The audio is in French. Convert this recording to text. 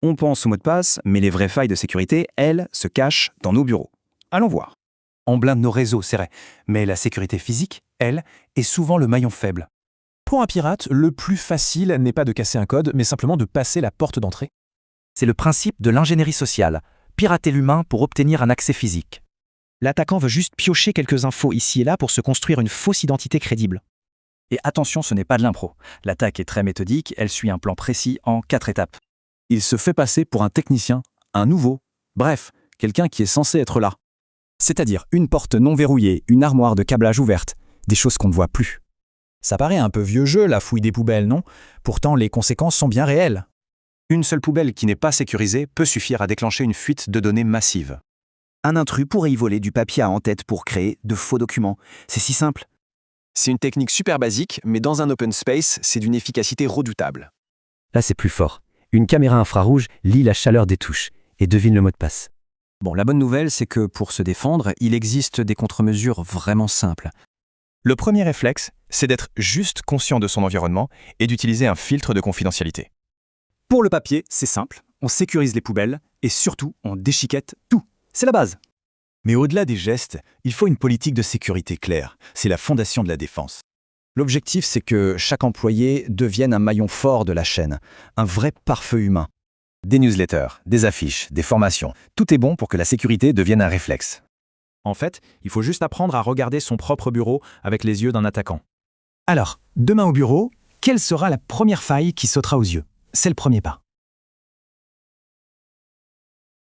On pense au mot de passe, mais les vraies failles de sécurité, elles, se cachent dans nos bureaux. Allons voir. On blinde nos réseaux, c'est vrai, mais la sécurité physique, elle, est souvent le maillon faible. Pour un pirate, le plus facile n'est pas de casser un code, mais simplement de passer la porte d'entrée. C'est le principe de l'ingénierie sociale, pirater l'humain pour obtenir un accès physique. L'attaquant veut juste piocher quelques infos ici et là pour se construire une fausse identité crédible. Et attention, ce n'est pas de l'impro. L'attaque est très méthodique, elle suit un plan précis en 4 étapes. Il se fait passer pour un technicien, un nouveau, bref, quelqu'un qui est censé être là. C'est-à-dire une porte non verrouillée, une armoire de câblage ouverte, des choses qu'on ne voit plus. Ça paraît un peu vieux jeu, la fouille des poubelles, non? Pourtant, les conséquences sont bien réelles. Une seule poubelle qui n'est pas sécurisée peut suffire à déclencher une fuite de données massive. Un intrus pourrait y voler du papier à en-tête pour créer de faux documents. C'est si simple. C'est une technique super basique, mais dans un open space, c'est d'une efficacité redoutable. Là, c'est plus fort. Une caméra infrarouge lit la chaleur des touches et devine le mot de passe. Bon, la bonne nouvelle, c'est que pour se défendre, il existe des contre-mesures vraiment simples. Le premier réflexe, c'est d'être juste conscient de son environnement et d'utiliser un filtre de confidentialité. Pour le papier, c'est simple. On sécurise les poubelles et surtout, on déchiquette tout. C'est la base. Mais au-delà des gestes, il faut une politique de sécurité claire. C'est la fondation de la défense. L'objectif, c'est que chaque employé devienne un maillon fort de la chaîne, un vrai pare-feu humain. Des newsletters, des affiches, des formations, tout est bon pour que la sécurité devienne un réflexe. En fait, il faut juste apprendre à regarder son propre bureau avec les yeux d'un attaquant. Alors, demain au bureau, quelle sera la première faille qui sautera aux yeux? C'est le premier pas.